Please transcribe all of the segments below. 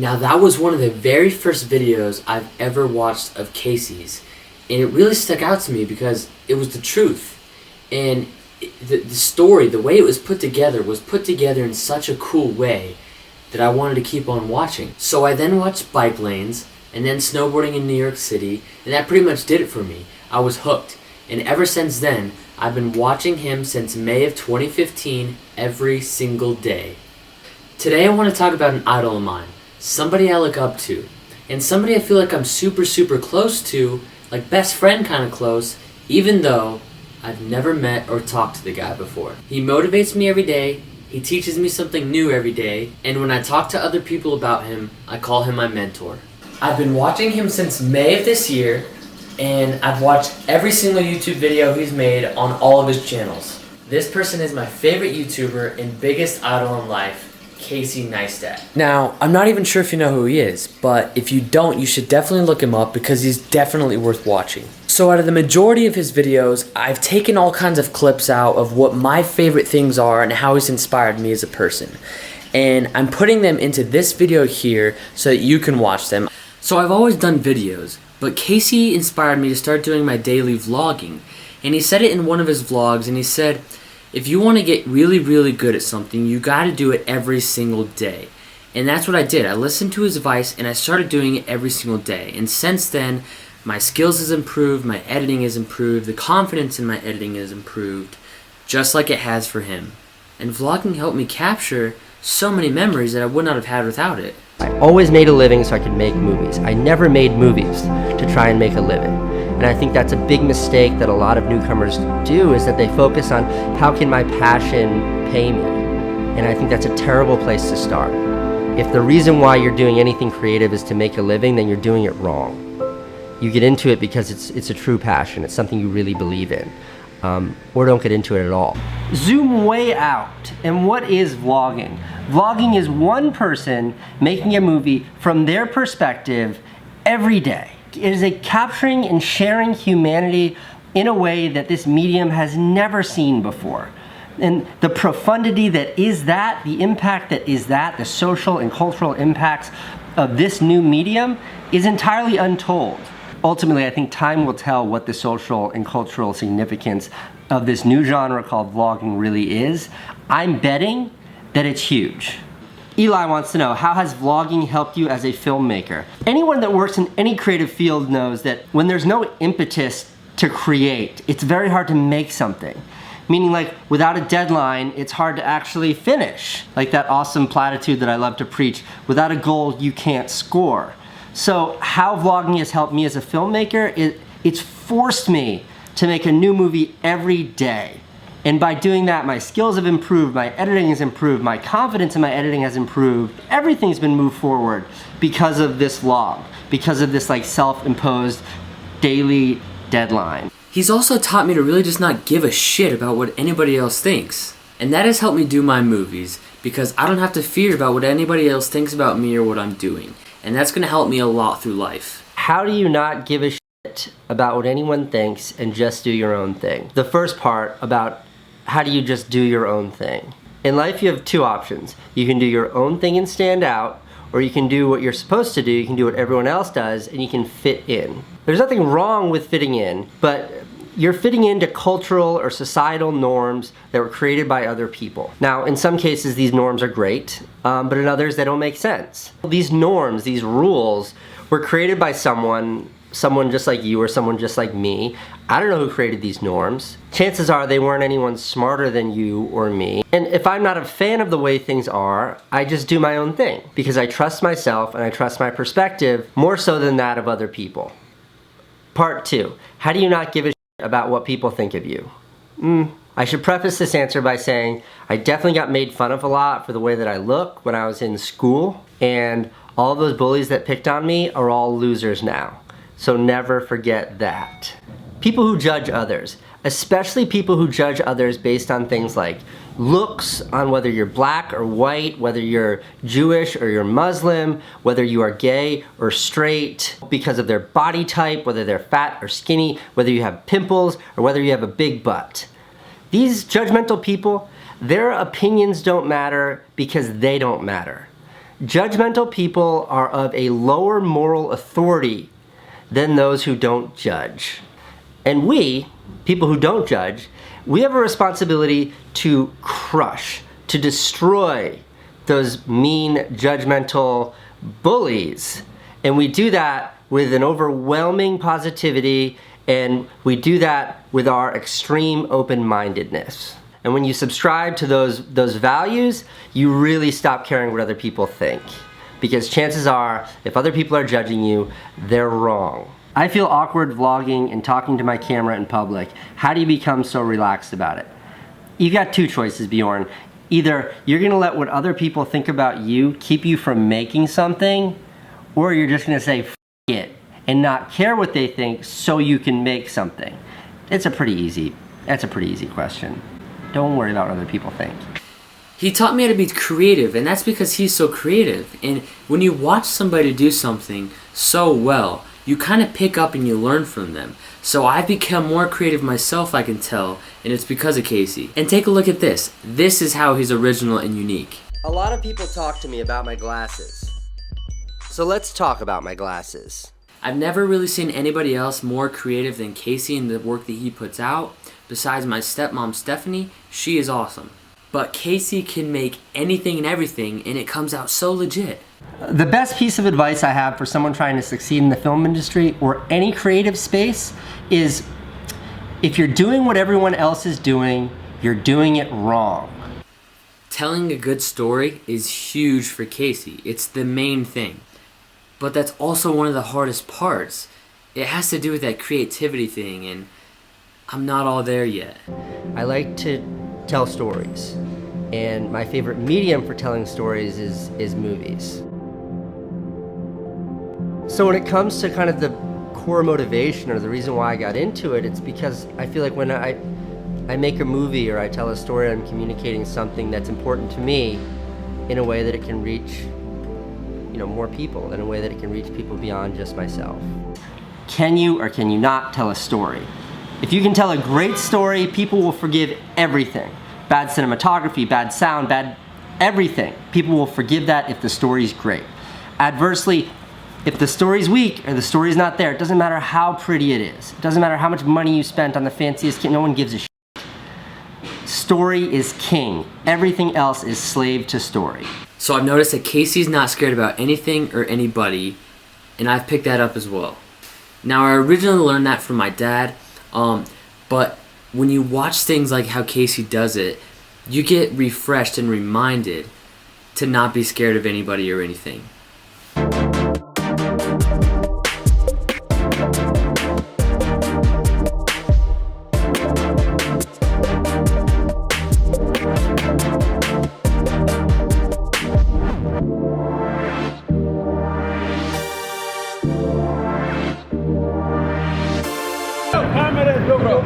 Now that was one of the very first videos I've ever watched of Casey's, and it really stuck out to me because it was the truth. And the story, the way it was put together in such a cool way that I wanted to keep on watching. So I then watched Bike Lanes, and then snowboarding in New York City, and that pretty much did it for me. I was hooked. And ever since then, I've been watching him since May of 2015 every single day. Today I want to talk about an idol of mine, somebody I look up to, and somebody I feel like I'm super close to, like best friend kind of close, even though I've never met or talked to the guy before. He motivates me every day, he teaches me something new every day, and when I talk to other people about him, I call him my mentor. I've been watching him since May of this year, and I've watched every single YouTube video he's made on all of his channels. This person is my favorite YouTuber and biggest idol in life, Casey Neistat. Now, I'm not even sure if you know who he is, but if you don't, you should definitely look him up because he's definitely worth watching. So out of the majority of his videos, I've taken all kinds of clips out of what my favorite things are and how he's inspired me as a person. And I'm putting them into this video here so that you can watch them. So I've always done videos, but Casey inspired me to start doing my daily vlogging. And he said it in one of his vlogs, and he said, if you want to get really good at something, you got to do it every single day. And that's what I did. I listened to his advice, and I started doing it every single day. And since then, my skills has improved, my editing has improved, the confidence in my editing has improved, just like it has for him. And vlogging helped me capture so many memories that I would not have had without it. I always made a living so I could make movies. I never made movies to try and make a living. And I think that's a big mistake that a lot of newcomers do, is that they focus on how can my passion pay me. And I think that's a terrible place to start. If the reason why you're doing anything creative is to make a living, then you're doing it wrong. You get into it because it's a true passion. It's something you really believe in. Or don't get into it at all. Zoom way out. And what is vlogging? Vlogging is one person making a movie from their perspective every day. It is a capturing and sharing humanity in a way that this medium has never seen before. And the profundity that is that, the impact that is that, the social and cultural impacts of this new medium is entirely untold. Ultimately, I think time will tell what the social and cultural significance of this new genre called vlogging really is. I'm betting that it's huge. Eli wants to know, how has vlogging helped you as a filmmaker? Anyone that works in any creative field knows that when there's no impetus to create, it's very hard to make something. Meaning, like, without a deadline, it's hard to actually finish. Like that awesome platitude that I love to preach, without a goal, you can't score. So how vlogging has helped me as a filmmaker, it's forced me to make a new movie every day. And by doing that, my skills have improved, my editing has improved, my confidence in my editing has improved. Everything's been moved forward because of this vlog, because of this like self-imposed daily deadline. He's also taught me to really just not give a shit about what anybody else thinks. And that has helped me do my movies because I don't have to fear about what anybody else thinks about me or what I'm doing. And that's going to help me a lot through life. How do you not give a shit about what anyone thinks and just do your own thing? The first part about how do you just do your own thing? In life you have two options. You can do your own thing and stand out, or you can do what you're supposed to do, you can do what everyone else does, and you can fit in. There's nothing wrong with fitting in, but you're fitting into cultural or societal norms that were created by other people. Now, in some cases, these norms are great, but in others, they don't make sense. These norms, these rules, were created by someone just like you or someone just like me. I don't know who created these norms. Chances are they weren't anyone smarter than you or me. And if I'm not a fan of the way things are, I just do my own thing because I trust myself and I trust my perspective more so than that of other people. Part 2, how do you not give a shit about what people think of you? I should preface this answer by saying I definitely got made fun of a lot for the way that I look when I was in school, and all of those bullies that picked on me are all losers now. So never forget that. People who judge others, especially people who judge others based on things like looks, on whether you're black or white, whether you're Jewish or you're Muslim, whether you are gay or straight, because of their body type, whether they're fat or skinny, whether you have pimples or whether you have a big butt. These judgmental people, their opinions don't matter because they don't matter. Judgmental people are of a lower moral authority than those who don't judge. And we, people who don't judge, we have a responsibility to crush, to destroy those mean, judgmental bullies. And we do that with an overwhelming positivity, and we do that with our extreme open-mindedness. And when you subscribe to those values, you really stop caring what other people think. Because chances are, if other people are judging you, they're wrong. I feel awkward vlogging and talking to my camera in public. How do you become so relaxed about it? You've got two choices, Bjorn. Either you're gonna let what other people think about you keep you from making something, or you're just gonna say, F it, and not care what they think so you can make something. That's a pretty easy question. Don't worry about what other people think. He taught me how to be creative, and that's because he's so creative. And when you watch somebody do something so well, you kind of pick up and you learn from them. So I've become more creative myself, I can tell, and it's because of Casey. And take a look at this. This is how he's original and unique. A lot of people talk to me about my glasses. So let's talk about my glasses. I've never really seen anybody else more creative than Casey in the work that he puts out. Besides my stepmom, Stephanie, she is awesome. But Casey can make anything and everything, and it comes out so legit. The best piece of advice I have for someone trying to succeed in the film industry or any creative space is, if you're doing what everyone else is doing, you're doing it wrong. Telling a good story is huge for Casey. It's the main thing. But that's also one of the hardest parts. It has to do with that creativity thing, and I'm not all there yet. I like to tell stories, and my favorite medium for telling stories is movies. So when it comes to kind of the core motivation or the reason why I got into it, it's because I feel like when I make a movie or I tell a story, I'm communicating something that's important to me in a way that it can reach, more people, in a way that it can reach people beyond just myself. Can you or can you not tell a story? If you can tell a great story, people will forgive everything. Bad cinematography, bad sound, bad everything. People will forgive that if the story's great. Adversely, if the story's weak or the story's not there, it doesn't matter how pretty it is. It doesn't matter how much money you spent on the fanciest kit, no one gives a shit. Story is king. Everything else is slave to story. So I've noticed that Casey's not scared about anything or anybody, and I've picked that up as well. Now, I originally learned that from my dad, but when you watch things like how Casey does it, you get refreshed and reminded to not be scared of anybody or anything.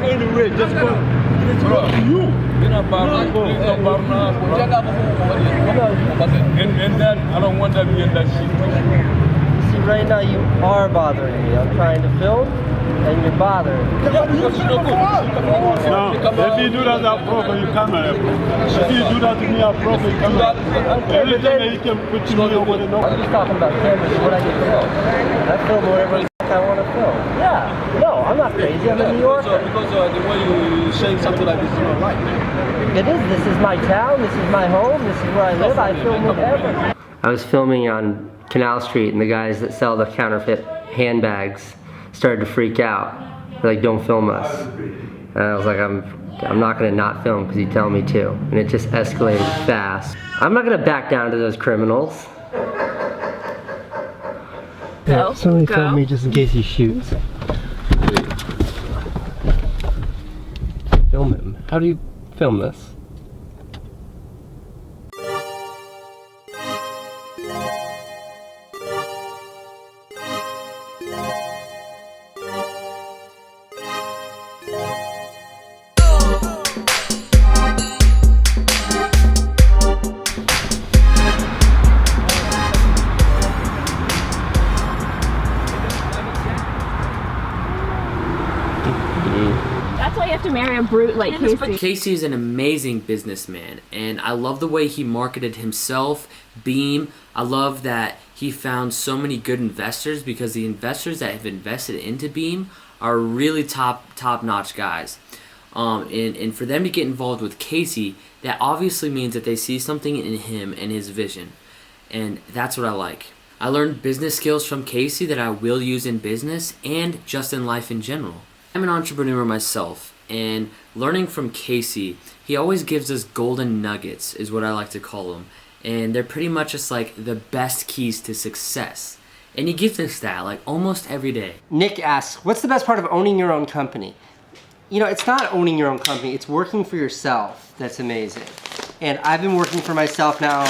Anyway, just go. Bro, you. And that, I don't want that in that shit. See, right now you are bothering me. I'm trying to film, and you're bothering me. No, if you do that, I'll profile your camera. If you do that to me, I'll profile your camera. Every time you can put me over the door. I'm just talking about cameras, what I get to film. I film whatever I want to film. Yeah, no, I'm not crazy. I'm a New Yorker. Because the way you saying something like this is not right. It is. This is my town. This is my home. This is where I live. I film whatever. I was filming on Canal Street, and the guys that sell the counterfeit handbags started to freak out. They're like, "Don't film us." And I was like, I'm not gonna not film because you tell me to. And it just escalated fast. I'm not gonna back down to those criminals. Yeah, somebody film me just in case he shoots. Film him. How do you film this? That's why you have have to marry a brute like Casey. Casey is an amazing businessman, and I love the way he marketed himself, Beam. I love that he found so many good investors, because the investors that have invested into Beam are really top-notch guys. And for them to get involved with Casey, that obviously means that they see something in him and his vision. And that's what I like. I learned business skills from Casey that I will use in business and just in life in general. I'm an entrepreneur myself, and learning from Casey, he always gives us golden nuggets, is what I like to call them. And they're pretty much just like the best keys to success. And he gives us that like almost every day. Nick asks, what's the best part of owning your own company? You know, it's not owning your own company, it's working for yourself that's amazing. And I've been working for myself now,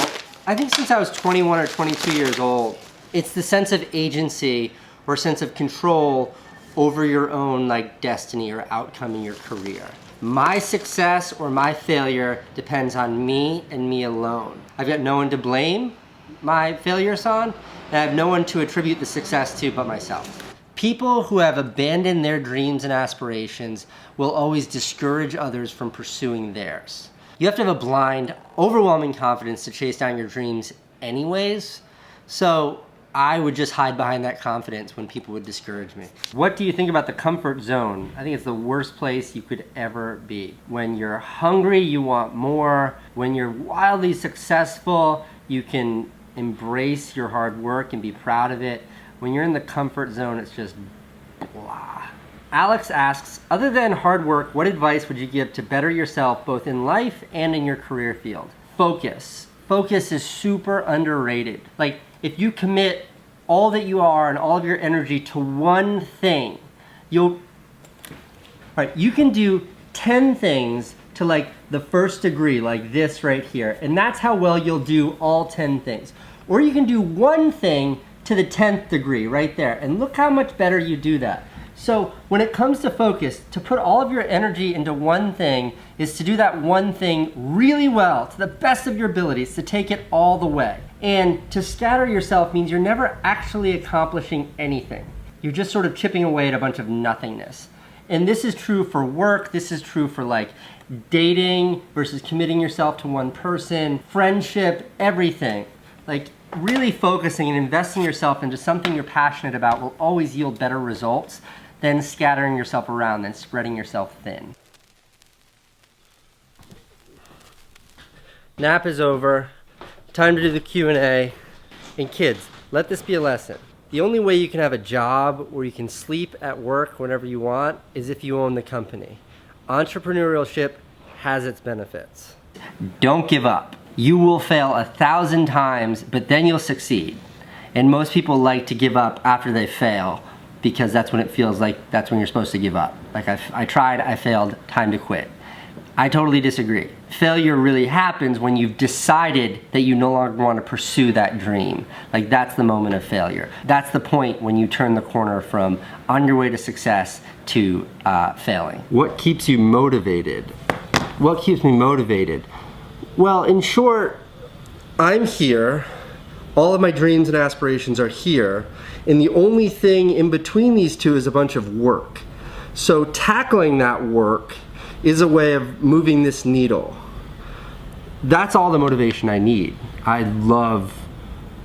I think since I was 21 or 22 years old. It's the sense of agency or sense of control over your own like destiny or outcome in your career. My success or my failure depends on me and me alone. I've got no one to blame my failures on, and I have no one to attribute the success to but myself. People who have abandoned their dreams and aspirations will always discourage others from pursuing theirs. You have to have a blind, overwhelming confidence to chase down your dreams anyways, so I would just hide behind that confidence when people would discourage me. What do you think about the comfort zone? I think it's the worst place you could ever be. When you're hungry, you want more. When you're wildly successful, you can embrace your hard work and be proud of it. When you're in the comfort zone, it's just blah. Alex asks, other than hard work, what advice would you give to better yourself both in life and in your career field? Focus. Focus is super underrated. Like, if you commit all that you are and all of your energy to one thing, you can do 10 things to like the first degree, like this right here. And that's how well you'll do all 10 things. Or you can do one thing to the 10th degree right there. And look how much better you do that. So when it comes to focus, to put all of your energy into one thing is to do that one thing really well, to the best of your abilities, to take it all the way. And to scatter yourself means you're never actually accomplishing anything. You're just sort of chipping away at a bunch of nothingness. And this is true for work, this is true for like dating versus committing yourself to one person, friendship, everything. Like really focusing and investing yourself into something you're passionate about will always yield better results than scattering yourself around, than spreading yourself thin. Nap is over. Time to do the Q&A. And kids, let this be a lesson. The only way you can have a job where you can sleep at work whenever you want is if you own the company. Entrepreneurship has its benefits. Don't give up. You will fail 1,000 times, but then you'll succeed. And most people like to give up after they fail because that's when it feels like that's when you're supposed to give up. Like I tried, I failed, time to quit. I totally disagree. Failure really happens when you've decided that you no longer want to pursue that dream. Like that's the moment of failure. That's the point when you turn the corner from on your way to success to failing. What keeps you motivated? What keeps me motivated? Well, in short, I'm here. All of my dreams and aspirations are here. And the only thing in between these two is a bunch of work. So tackling that work is a way of moving this needle. That's all the motivation I need. I love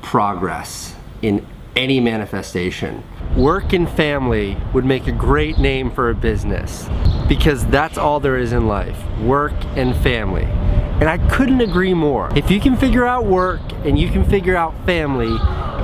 progress in any manifestation. Work and family would make a great name for a business because that's all there is in life, work and family. And I couldn't agree more. If you can figure out work and you can figure out family,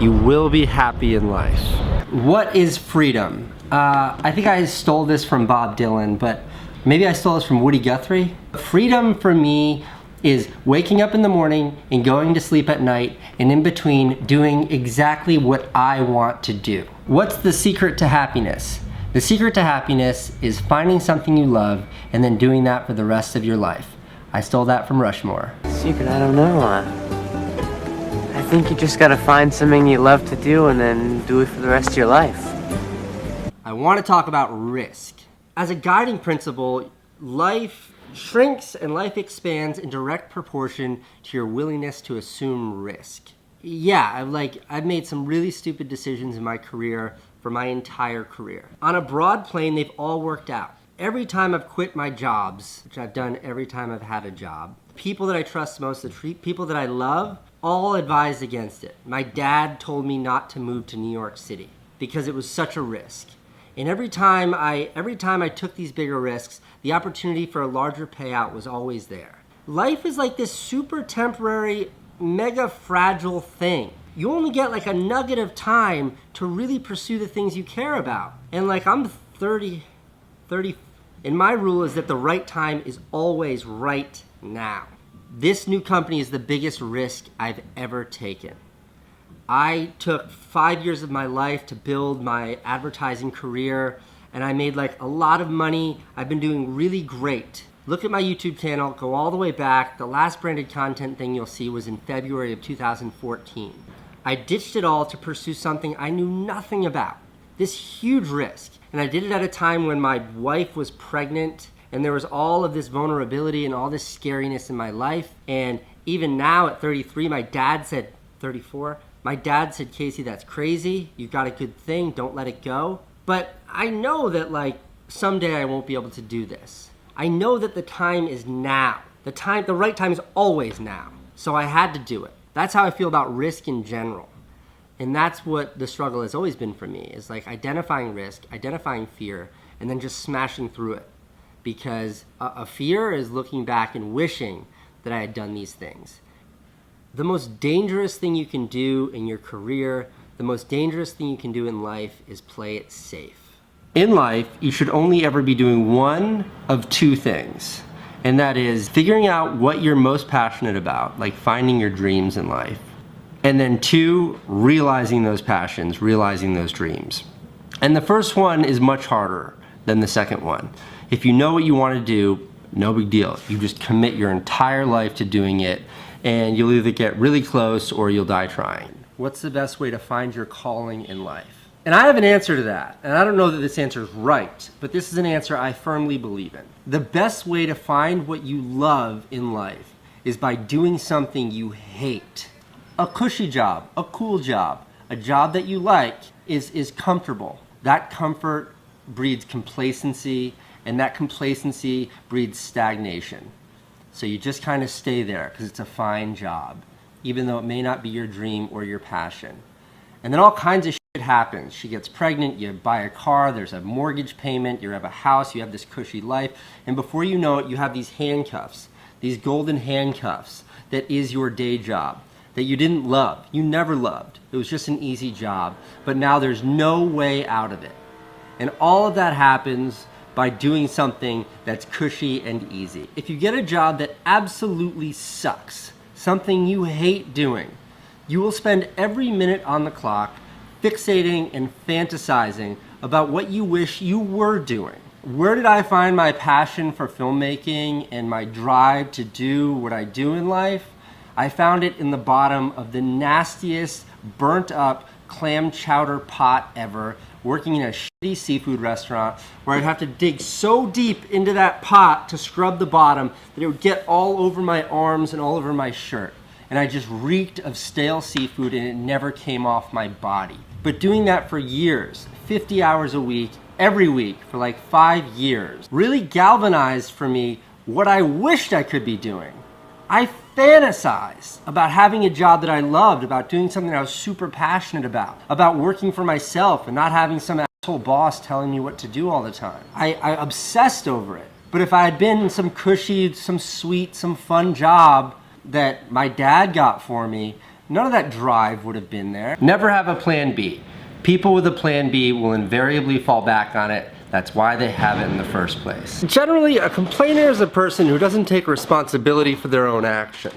you will be happy in life. What is freedom? I think I stole this from Bob Dylan, but maybe I stole this from Woody Guthrie. Freedom for me is waking up in the morning and going to sleep at night, and in between doing exactly what I want to do. What's the secret to happiness? The secret to happiness is finding something you love and then doing that for the rest of your life. I stole that from Rushmore. Secret, I don't know. I think you just gotta find something you love to do and then do it for the rest of your life. I want to talk about risk. As a guiding principle, life shrinks and life expands in direct proportion to your willingness to assume risk. Yeah, I've made some really stupid decisions in my career for my entire career. On a broad plane, they've all worked out. every time I've quit my jobs, which I've done every time I've had a job, people that I trust most, the people that I love, all advised against it. My dad told me not to move to New York City because it was such a risk. And every time I took these bigger risks, the opportunity for a larger payout was always there. Life is like this super temporary, mega fragile thing. You only get like a nugget of time to really pursue the things you care about. And like I'm 30, and my rule is that the right time is always right now. This new company is the biggest risk I've ever taken. I took 5 years of my life to build my advertising career, and I made like a lot of money. I've been doing really great. Look at my YouTube channel, go all the way back. The last branded content thing you'll see was in February of 2014. I ditched it all to pursue something I knew nothing about, this huge risk. And I did it at a time when my wife was pregnant and there was all of this vulnerability and all this scariness in my life. And even now at 33, my dad said, 34, my dad said, Casey, that's crazy. You've got a good thing, don't let it go. But I know that like someday I won't be able to do this. I know that the time is now. The right time is always now. So I had to do it. That's how I feel about risk in general. And that's what the struggle has always been for me, is like identifying risk, identifying fear, and then just smashing through it. Because a fear is looking back and wishing that I had done these things. The most dangerous thing you can do in your career, the most dangerous thing you can do in life is play it safe. In life, you should only ever be doing one of two things. And that is figuring out what you're most passionate about, like finding your dreams in life. And then two, realizing those passions, realizing those dreams. And the first one is much harder than the second one. If you know what you want to do, no big deal. You just commit your entire life to doing it, and you'll either get really close or you'll die trying. What's the best way to find your calling in life? And I have an answer to that, and I don't know that this answer is right, but this is an answer I firmly believe in. The best way to find what you love in life is by doing something you hate. A cushy job, a cool job, a job that you like is comfortable. That comfort breeds complacency, and that complacency breeds stagnation. So you just kind of stay there because it's a fine job, even though it may not be your dream or your passion. And then all kinds of shit happens. She gets pregnant, you buy a car, there's a mortgage payment, you have a house, you have this cushy life, and before you know it, you have these handcuffs, these golden handcuffs that is your day job that you didn't love, you never loved. It was just an easy job, but now there's no way out of it. And all of that happens by doing something that's cushy and easy. If you get a job that absolutely sucks, something you hate doing, you will spend every minute on the clock fixating and fantasizing about what you wish you were doing. Where did I find my passion for filmmaking and my drive to do what I do in life? I found it in the bottom of the nastiest, burnt up clam chowder pot ever, working in a shitty seafood restaurant where I'd have to dig so deep into that pot to scrub the bottom that it would get all over my arms and all over my shirt. And I just reeked of stale seafood and it never came off my body. But doing that for years, 50 hours a week, every week for like 5 years, really galvanized for me what I wished I could be doing. I fantasized about having a job that I loved, about doing something I was super passionate about working for myself and not having some asshole boss telling me what to do all the time. I obsessed over it. But if I had been in some cushy, some sweet, some fun job that my dad got for me, none of that drive would have been there. Never have a plan B. People with a plan B will invariably fall back on it. That's why they have it in the first place. Generally, a complainer is a person who doesn't take responsibility for their own action.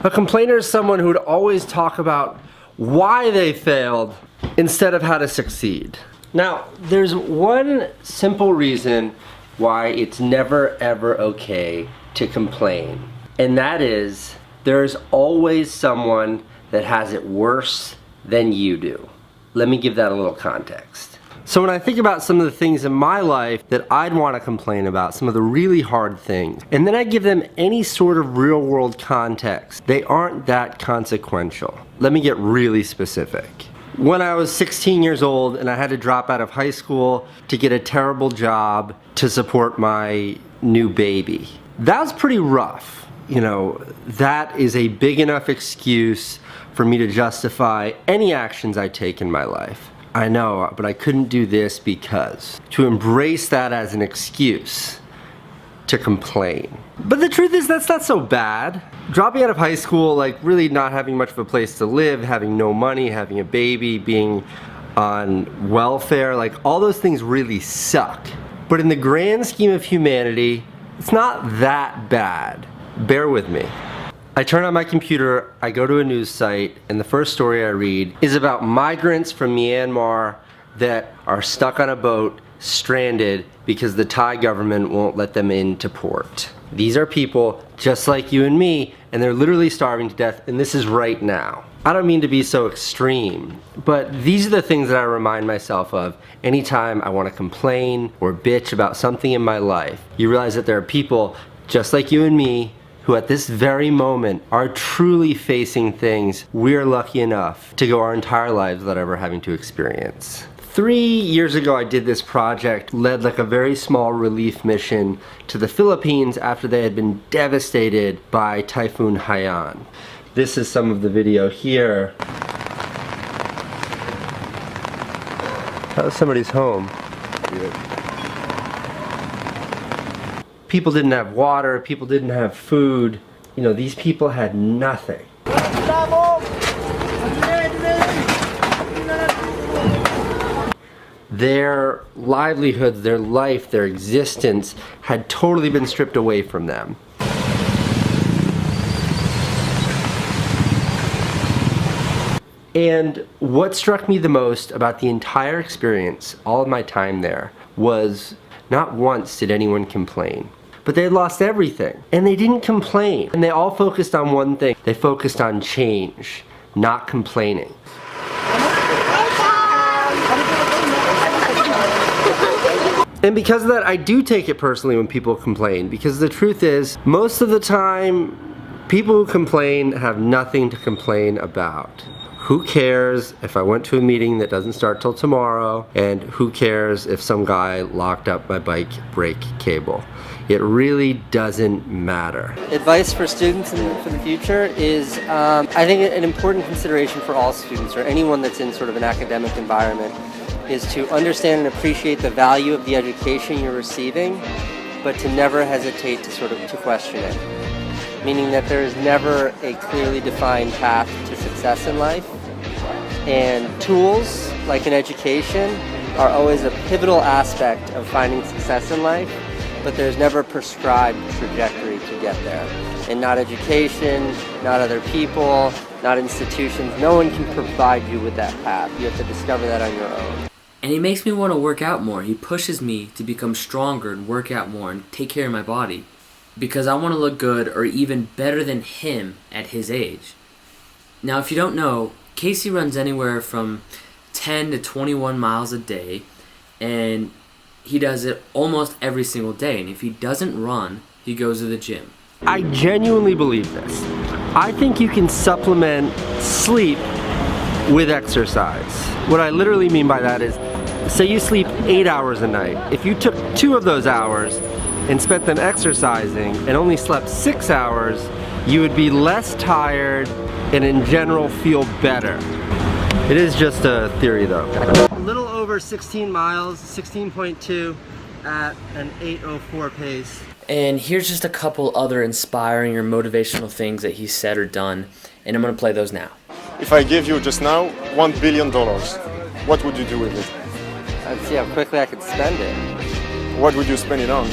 A complainer is someone who would always talk about why they failed instead of how to succeed. Now, there's one simple reason why it's never ever okay to complain, and that is there's always someone that has it worse than you do. Let me give that a little context. So when I think about some of the things in my life that I'd want to complain about, some of the really hard things, and then I give them any sort of real world context, they aren't that consequential. Let me get really specific. when I was 16 years old and I had to drop out of high school to get a terrible job to support my new baby. That was pretty rough. You know, that is a big enough excuse for me to justify any actions I take in my life. I know, but I couldn't do this because. To embrace that as an excuse to complain. But the truth is, that's not so bad. Dropping out of high school, like really not having much of a place to live, having no money, having a baby, being on welfare, like all those things really suck. But in the grand scheme of humanity, it's not that bad. Bear with me. I turn on my computer, I go to a news site, and the first story I read is about migrants from Myanmar that are stuck on a boat, stranded, because the Thai government won't let them into port. These are people just like you and me, and they're literally starving to death, and this is right now. I don't mean to be so extreme, but these are the things that I remind myself of anytime I want to complain or bitch about something in my life. You realize that there are people just like you and me who at this very moment are truly facing things we're lucky enough to go our entire lives without ever having to experience. 3 years ago I did this project, led like a very small relief mission to the Philippines after they had been devastated by Typhoon Haiyan. This is some of the video here. That was somebody's home. People didn't have water, people didn't have food. You know, these people had nothing. Their livelihoods, their life, their existence had totally been stripped away from them. And what struck me the most about the entire experience, all of my time there, was not once did anyone complain. But they had lost everything, and they didn't complain. And they all focused on one thing. They focused on change, not complaining. And because of that, I do take it personally when people complain, because the truth is, most of the time, people who complain have nothing to complain about. Who cares if I went to a meeting that doesn't start till tomorrow, and who cares if some guy locked up my bike brake cable? It really doesn't matter. Advice for students for the future is, I think an important consideration for all students or anyone that's in sort of an academic environment is to understand and appreciate the value of the education you're receiving, but to never hesitate to question it. Meaning that there is never a clearly defined path to success in life, and tools like an education are always a pivotal aspect of finding success in life, but there's never a prescribed trajectory to get there. And not education, not other people, not institutions, no one can provide you with that path. You have to discover that on your own. And he makes me want to work out more. He pushes me to become stronger and work out more and take care of my body. Because I want to look good or even better than him at his age. Now, if you don't know, Casey runs anywhere from 10 to 21 miles a day, and he does it almost every single day. And if he doesn't run, he goes to the gym. I genuinely believe this. I think you can supplement sleep with exercise. What I literally mean by that is, say you sleep 8 hours a night. If you took 2 of those hours and spent them exercising and only slept 6 hours, you would be less tired and in general feel better. It is just a theory though. A little over 16 miles, 16.2 at an 8:04 pace. And here's just a couple other inspiring or motivational things that he said or done, and I'm going to play those now. If I gave you just now $1 billion, what would you do with it? I'd see how quickly I could spend it. What would you spend it on?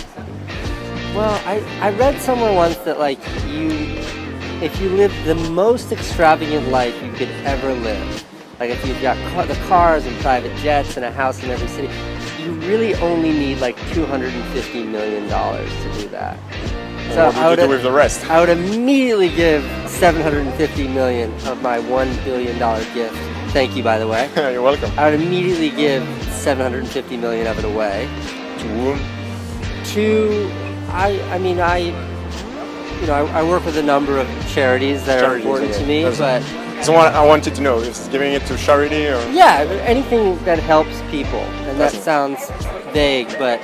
Well, I read somewhere once that if you live the most extravagant life you could ever live, like if you've got the cars and private jets and a house in every city, you really only need like $250 million to do that. So what would you do with the rest? I would immediately give $750 million of my $1 billion gift. Thank you, by the way. You're welcome. I would immediately give $750 million of it away. To whom? I work with a number of charities that are important to me, but So what I wanted to know is giving it to charity or Yeah, anything that helps people. And that sounds vague, but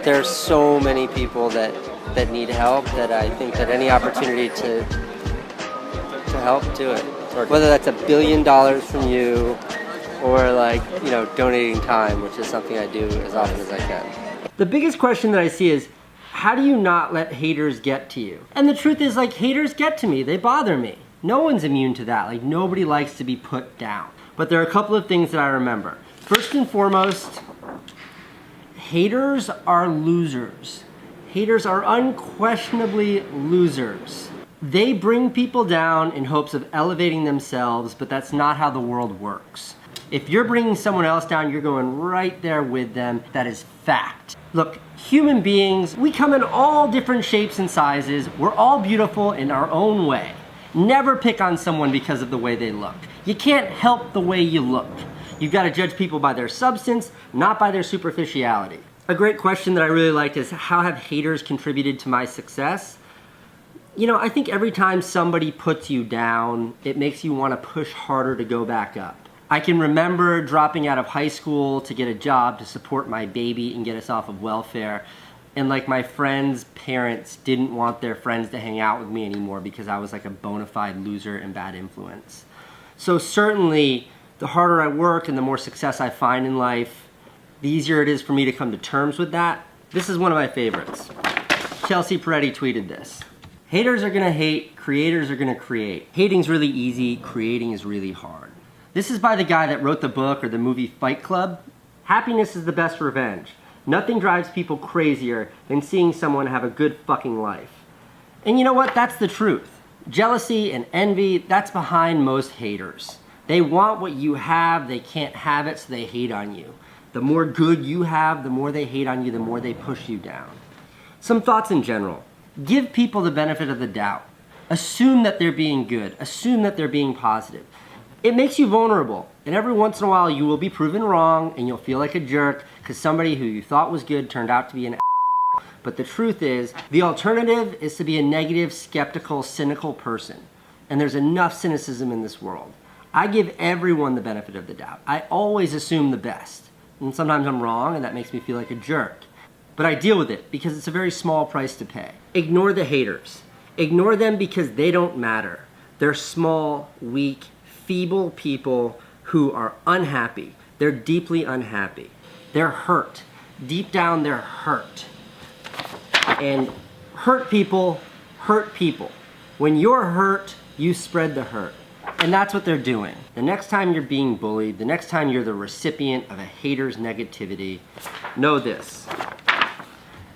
there's so many people that need help that I think that any opportunity to help, do it. Whether that's $1 billion from you or like, donating time, which is something I do as often as I can. The biggest question that I see is, how do you not let haters get to you? And the truth is, like, haters get to me. They bother me. No one's immune to that. Like, nobody likes to be put down. But there are a couple of things that I remember. First and foremost, haters are losers. Haters are unquestionably losers. They bring people down in hopes of elevating themselves, but that's not how the world works. If you're bringing someone else down, you're going right there with them. That is fact. Look, human beings, we come in all different shapes and sizes. We're all beautiful in our own way. Never pick on someone because of the way they look. You can't help the way you look. You've got to judge people by their substance, not by their superficiality. A great question that I really liked is, how have haters contributed to my success? I think every time somebody puts you down, it makes you want to push harder to go back up. I can remember dropping out of high school to get a job to support my baby and get us off of welfare. And like my friends' parents didn't want their friends to hang out with me anymore because I was like a bona fide loser and bad influence. So certainly, the harder I work and the more success I find in life, the easier it is for me to come to terms with that. This is one of my favorites. Chelsea Peretti tweeted this. Haters are gonna hate, creators are gonna create. Hating's really easy, creating is really hard. This is by the guy that wrote the book or the movie Fight Club. Happiness is the best revenge. Nothing drives people crazier than seeing someone have a good fucking life. And you know what? That's the truth. Jealousy and envy, that's behind most haters. They want what you have, they can't have it, so they hate on you. The more good you have, the more they hate on you, the more they push you down. Some thoughts in general. Give people the benefit of the doubt. Assume that they're being good. Assume that they're being positive. It makes you vulnerable, and every once in a while you will be proven wrong and you'll feel like a jerk because somebody who you thought was good turned out to be an asshole. But the truth is, the alternative is to be a negative, skeptical, cynical person. And there's enough cynicism in this world. I give everyone the benefit of the doubt. I always assume the best. And sometimes I'm wrong and that makes me feel like a jerk. But I deal with it because it's a very small price to pay. Ignore the haters. Ignore them because they don't matter. They're small, weak, feeble people who are unhappy. They're deeply unhappy. They're hurt. Deep down, they're hurt. And hurt people hurt people. When you're hurt, you spread the hurt. And that's what they're doing. The next time you're being bullied, the next time you're the recipient of a hater's negativity, know this.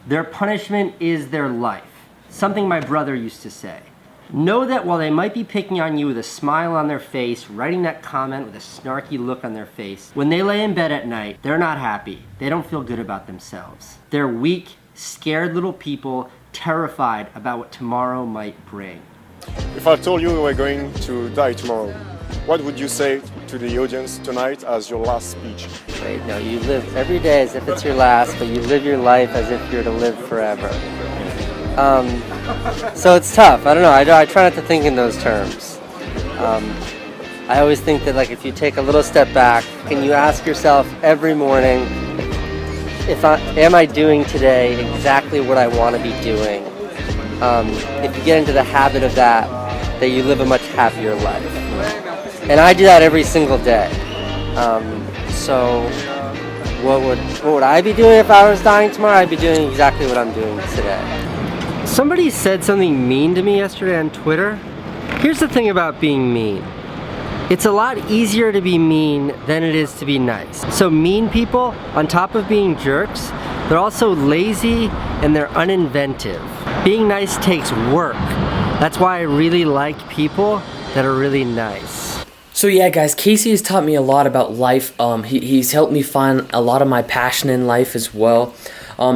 Their punishment is their life. Something my brother used to say. Know that while they might be picking on you with a smile on their face, writing that comment with a snarky look on their face, when they lay in bed at night, they're not happy. They don't feel good about themselves. They're weak, scared little people, terrified about what tomorrow might bring. if I told you you were going to die tomorrow, what would you say to the audience tonight as your last speech? Wait, no, you live every day as if it's your last, but you live your life as if you're to live forever. So it's tough. I don't know. I try not to think in those terms. I always think that, like, if you take a little step back and you ask yourself every morning, am I doing today exactly what I want to be doing? If you get into the habit of that you live a much happier life. And I do that every single day. So what would I be doing if I was dying tomorrow? I'd be doing exactly what I'm doing today. Somebody said something mean to me yesterday on Twitter. Here's the thing about being mean. It's a lot easier to be mean than it is to be nice. So mean people, on top of being jerks, they're also lazy and they're uninventive. Being nice takes work. That's why I really like people that are really nice. So yeah, guys, Casey has taught me a lot about life. He's helped me find a lot of my passion in life as well.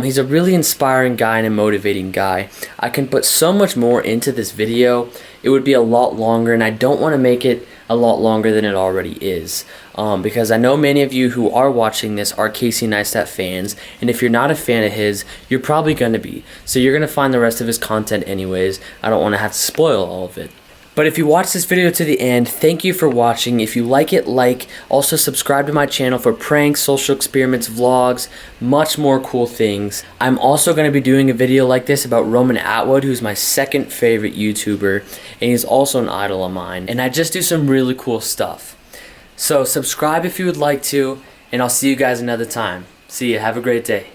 He's a really inspiring guy and a motivating guy. I can put so much more into this video. It would be a lot longer, and I don't want to make it a lot longer than it already is. Because I know many of you who are watching this are Casey Neistat fans, and if you're not a fan of his, you're probably going to be. So you're going to find the rest of his content anyways. I don't want to have to spoil all of it. But if you watch this video to the end, thank you for watching. If you like it, like. Also subscribe to my channel for pranks, social experiments, vlogs, much more cool things. I'm also going to be doing a video like this about Roman Atwood, who's my second favorite YouTuber, and he's also an idol of mine. And I just do some really cool stuff. So subscribe if you would like to, and I'll see you guys another time. See ya. Have a great day.